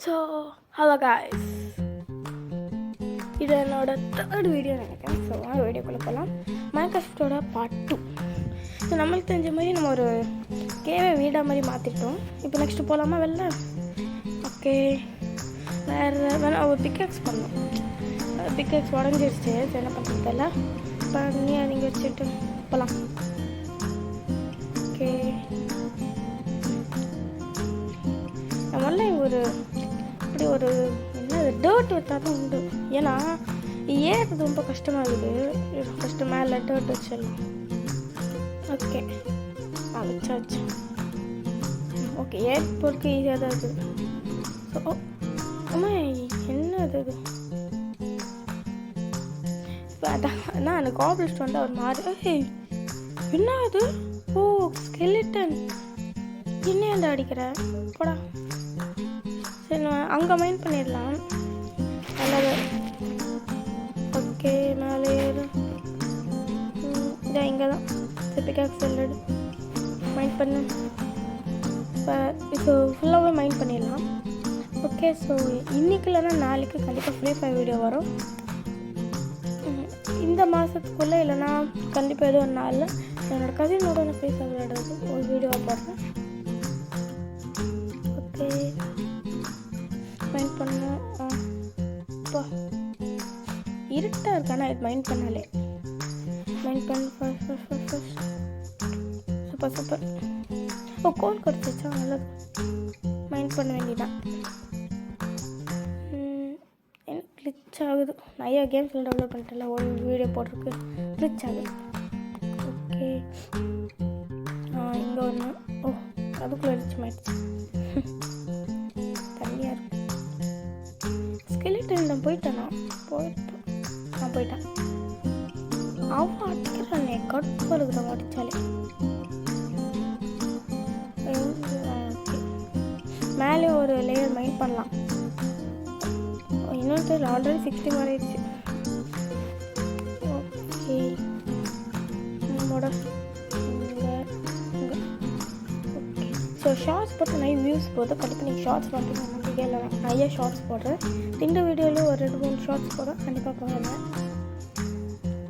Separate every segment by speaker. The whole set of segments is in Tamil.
Speaker 1: ஸோ ஹலோ காய்ஸ், இது என்னோட தேர்ட் வீடியோ நினைக்கிறேன். ஸோ வீடியோக்குள்ளே போகலாம். மைன்கிராஃப்டோட பார்ட் 2. ஸோ நம்மளுக்கு தெரிஞ்ச மாதிரி நம்ம ஒரு கேவை வீடாக மாதிரி மாற்றிட்டோம். இப்போ நெக்ஸ்ட்டு போகலாமா வெளில? ஓகே, வேறு ஒரு பிக்கெக்ஸ் பண்ணோம். பிக்கெக்ஸ் உடஞ்சிருச்சு. என்ன பண்ணுறது தெரியல. பண்ணி நீங்கள் வச்சுட்டு போகலாம். ஓகே, நம்மள ஒரு அப்படி ஒரு என்ன டர்ட் வச்சால் தான் உண்டு. ஏன்னா ஏறது ரொம்ப கஷ்டமாக இருக்குது. ஃபஸ்ட்டு மேலே டர்ட் வச்சிடலாம். ஓகே, வச்சாச்சு. ஓகே, ஏற பொறுத்து ஈஸியாக தான் இருக்குது. ஸோ அம்மா என்ன அது இப்போ அதான் நான் காபிள் ஸ்டோன் தான் ஒரு மாதிரி. என்ன அது? ஓ, ஸ்கெலிட்டன். என்ன அந்த அடிக்கிற போடா. சரி, நான் அங்கே மைண்ட் பண்ணிடலாம். நல்லது. ஓகே, மேலே ஏறு. இதான் இங்கே தான் பிக்காக்ஸ் செல்லடு மைண்ட் பண்ணு. இப்போ ஃபுல்லாகவே மைண்ட் பண்ணிடலாம். ஓகே, ஸோ இன்றைக்கி இல்லைன்னா நாளைக்கு கண்டிப்பாக ஃப்ரீ ஃபயர் வீடியோ வரும். இந்த மாதத்துக்குள்ளே இல்லைன்னா கண்டிப்பாக ஏதோ ஒரு நாளில் என்னோடய கசினோட நான் ஃப்ரீ ஃபயர் விளையாடுறது ஒரு வீடியோவாக போடுறேன். ஓகே, மைண்ட் பண்ணோம். இப்போ இருட்டாக இருக்கானா இது மைண்ட் பண்ணாலே. மைண்ட் பண்ண ஃபர்ஸ்ட் சூப்பர் சூப்பர். ஓ, கோல் கிடச்சிச்சா? நல்லது. மைண்ட் பண்ண வேண்டியதான். என்ன கிளிச் ஆகுது? நிறையா கேம்ஸில் டெவலப் பண்ணிட்டல, ஒரு வீடியோ போட்டிருக்கு, கிளிச் ஆகுது. ஓகே, இங்கே ஒன்று. ஓ, அதுக்குள்ளே அடிச்சு மாயிடுச்சு. தனியாக இருக்கு. ஸ்கெலிட்டன் போயிட்டேன். நான் போயிட்டேன். அவன் அடிக்கிறானே, கடுப்பாக இருக்குதான் அடித்தாலே. மேலே ஒரு லேயர் மைண்ட் பண்ணலாம். இன்னொரு ஆல்ரெடி 60 மாறிடுச்சு. ஓகே, நம்மளோட இங்கே ஓகே. ஸோ ஷார்ட்ஸ் போட்டு நிறைய வியூஸ் போகுது. கண்டிப்பாக நீங்கள் ஷார்ட்ஸ் பண்ணுறீங்க. நம்பிக்கை இல்லை, நிறைய ஷார்ட்ஸ் போடுறேன். இந்த வீடியோவில் ஒரு 2-3 ஷார்ட்ஸ் போடுறேன். கண்டிப்பாக போடுங்க.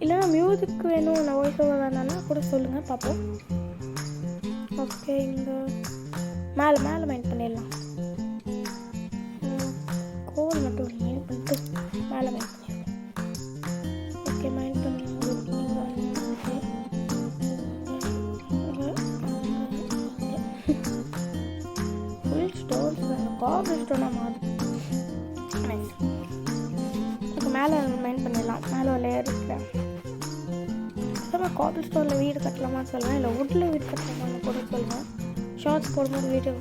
Speaker 1: இல்லைனா மியூசிக் வேணும், நான் வாய்ஸ் ஓவர் வேணான்னா கூட சொல்லுங்கள், பார்ப்போம். ஓகே, இங்கே மேலே மைண்ட் பண்ணிடலாம். கோல் மட்டும் மைண்ட் பண்ணிட்டு மேலே மைண்ட் பண்ணிடலாம். ஓகே, மைண்ட் பண்ணி ஃபுல் ஸ்டோன்ஸ் வேணும். காபிள் ஸ்டோனாக மாறும். நைஸ். ஓகே, மேலே மைண்ட் பண்ணிடலாம். மேலே ஒரு லேயர் இருக்கிறேன். நான் காபிள் ஸ்டோனில் வீடு கட்டலாமான்னு சொல்லுவேன், இல்லை வுட்டில் வீடு கட்டலாமான்னு கூட சொல்லுவேன். ஷார்ட்ஸ் போடும்போது வீடியோ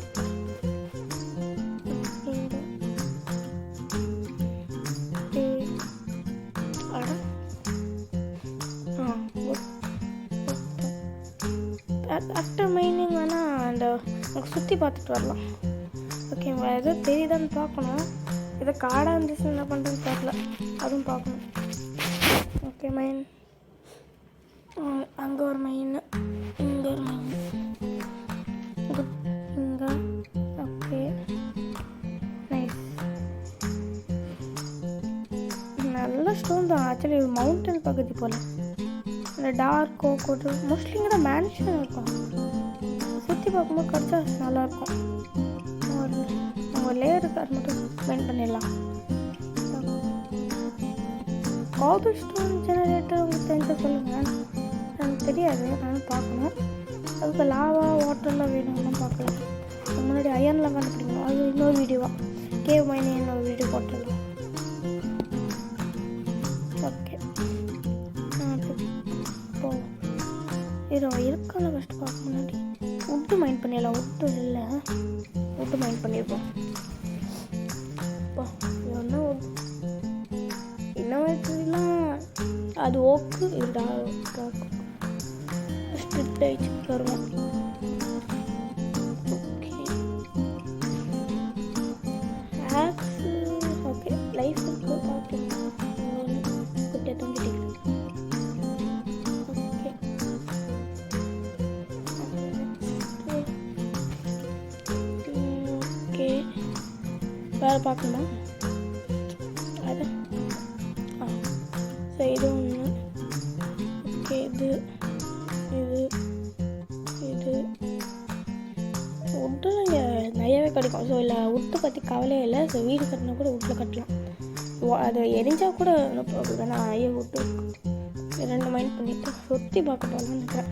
Speaker 1: ஆஃப்டர் மைனிங் வேணால் அந்த சுற்றி பார்த்துட்டு வரலாம். ஓகே, எதோ தெரியுதான்னு பார்க்கணும். ஏதோ காடாக இருந்துச்சு, என்ன பண்ணுறதுன்னு தெரியல, அதுவும் பார்க்கணும். ஓகே, மைன் அங்கே ஒரு மைன், இங்கே ஒரு மைன், இங்கே. Okay, nice. நல்ல ஸ்டோன் தான். ஆக்சுவலி மவுண்டன் பகுதி போல் இந்த டார்க் ஓக்கு மோஸ்ட்லி இங்கே தான் மேன்ஷன் இருக்கும். சுற்றி பார்க்கும்போது கிடச்சா நல்லாயிருக்கும். நம்ம லேயருக்கு அது மட்டும் மெயின் பண்ணிடலாம். காபிள் ஸ்டோன் ஜெனரேட்டர் உங்களுக்கு தெரிஞ்ச சொல்லுங்கள். எனக்கு தெரியாது, நானும் பார்க்கணும். அதுக்கு லாவா வாட்டர்லாம் வேணும்லாம் பார்க்கலாம். முன்னாடி அயன்லாம் கண்டுபிடிக்கணும். அது இன்னொரு வீடியோவாக கேவ் மைனிங் இன்னொரு வீடியோ போட்டுடலாம். ஓகே, இப்போ இருக்கான ஃபஸ்ட்டு பார்க்க முன்னாடி உட்டு மைண்ட் பண்ணிடலாம். உட்டு இல்லை, உட்டு மைண்ட் பண்ணியிருப்போம். இப்போ என்ன வயசுலாம் அது ஓக்கு இல்லை ஸ்ட்ரிக்ட் ஆகிடுச்சு வருவோம். Okay, aux. ஓகே, லைஃப் இருக்கு பார்த்து குட்டியாக தூங்கிட்டு. ஓகே, ஓகே, வேறு பார்க்கணுமா? அது ஸோ இது ஒன்று. ஓகே, இது இது இது உட்டு இங்கே நிறையாவே கிடைக்கும். ஸோ இல்லை உட்டு பற்றி கவலையே இல்லை. ஸோ வீடு கட்டினா கூட வீட்டில் கட்டலாம். அது எரிஞ்சால் கூட நான் ஐயோ விட்டு 2 மைண்ட் பண்ணிவிட்டு சுற்றி பார்க்க போகலான்னு நினைக்கிறேன்.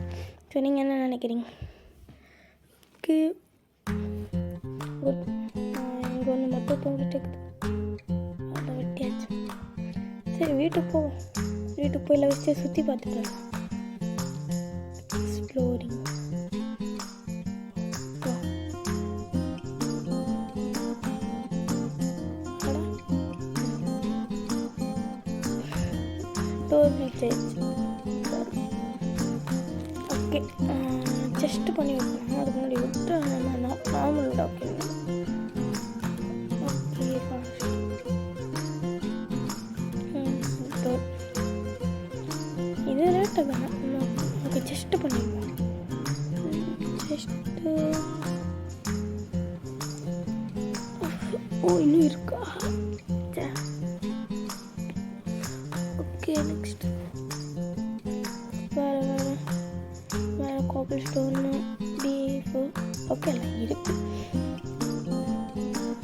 Speaker 1: ஸோ நீங்கள் என்ன நினைக்கிறீங்க? ஓகே, இங்கே ஒன்று மட்டும் தூங்கிட்டு இருக்குது, அதை வெட்டியாச்சு. சரி வீட்டுக்கு போய் இல்லை வச்சு சுற்றி பார்த்துட்டு வரலாம். எக்ஸ்ப்ளோரிங். ஓகே, செஸ்ட் பண்ணி வைக்கலாம். அதுக்கு முன்னாடி விட்டு நம்ம நார்மல் டாக்குமெண்ட். ஓகே, இது ரேட்டு தானே. ஓகே, செஸ்ட்டு பண்ணிடுவோம். செஸ்ட்டு இன்னும் இருக்கா? ஓகே, நெக்ஸ்ட் வேறு காப்பிள் ஸ்டோன்னு பீஃப். ஓகே, எல்லாம் இருக்குது.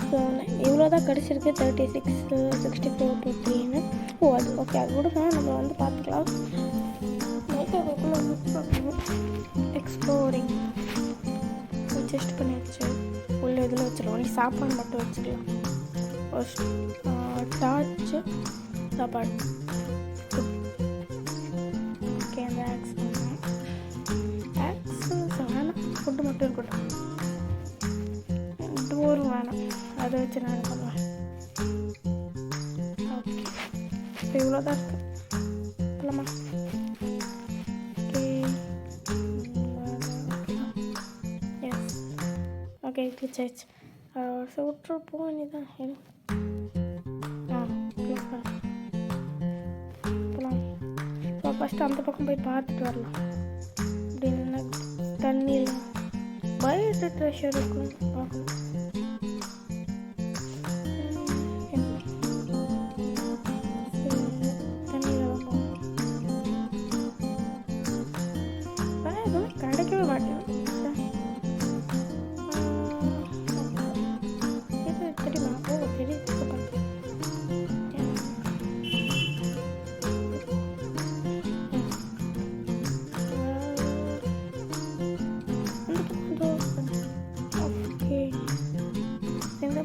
Speaker 1: ஸோ இவ்வளோ தான் கிடச்சிருக்கு. 36, 64, 23ன்னு. அது ஓகே, அது கூட தான் நம்ம வந்து பார்த்துக்கலாம். அதுக்குள்ளே வந்து பார்க்கணும். எக்ஸ்ப்ளோரிங். செஸ்ட் பண்ணி வச்சு உள்ள இதில் வச்சிடலாம். ஒன்லி சாப்பாடு மட்டும் வச்சுக்கலாம். டார்ச்சு, சாப்பாடு. ஓகே, அந்த ஆக்ஸ் வேணாம், ஃபுட்டு மட்டும் இருக்கட்டும். டோரும் வேணாம், அதை வச்சு நான் பண்ணுவேன். ஓகே, இப்போ இவ்வளோ தான் இருக்குது. இல்லைம்மா? Okay, S. ஓகே, கிளிச் ஆயிடுச்சு. ஸோ விட்டு போக வேண்டியதான். போகலாம். ஃபஸ்ட்டு அந்த பக்கம் போய் பார்த்துட்டு வரலாம். அப்படின்னு தண்ணியில் பயோட ட்ரெஷர் இருக்கும், பார்க்கணும். தண்ணியில் தான் போகணும். எதுவுமே கிடைக்கவே மாட்டேன். இது தெரியுமா? ஓ, பெரிய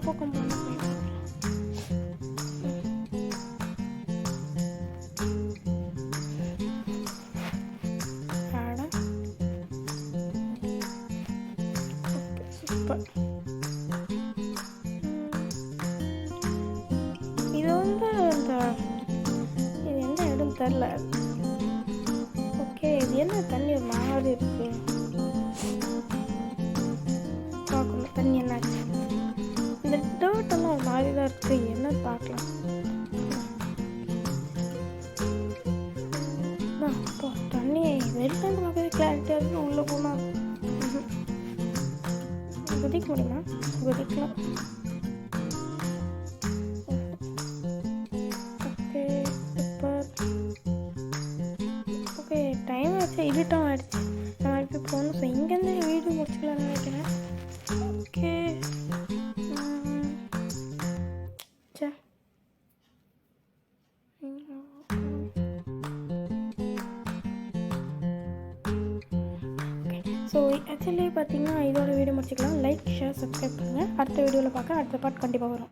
Speaker 1: பக்கம் போன சூப்பர். இது வந்து இது எந்த இடம் தெரில. ஓகே, இது என்ன தண்ணி ஒரு மாதிரி இருக்கு, பார்க்கணும். தண்ணி என்னாச்சு? இந்த டர்ட்டெல்லாம் ஒரு மாதிரி தான் இருக்குது. என்ன பார்க்கலாம். இப்போ தண்ணி வெளிலேருந்து பார்க்கவே கிளாரிட்டியாக இருக்குது. உள்ளே போனால் குதிக்க முடியுமா? குதிக்கலாம். Okay, super. ஓகே, டைம் ஆச்சு, இருட்டம் ஆகிடுச்சு. நம்ம இப்போ போகணும். ஸோ இங்கேருந்து வீடியோ முடிச்சுக்கலாம்னு நினைக்கிறேன். ஓகே, ஸோ ஆக்சுவலி பார்த்தீங்கன்னா இதோட வீடியோ முடிச்சுக்கலாம். லைக், ஷேர், சப்ஸ்கிரைப் பண்ணுங்கள். அடுத்த வீடியோவில் பார்க்க அடுத்த பார்ட் கண்டிப்பாக வரும்.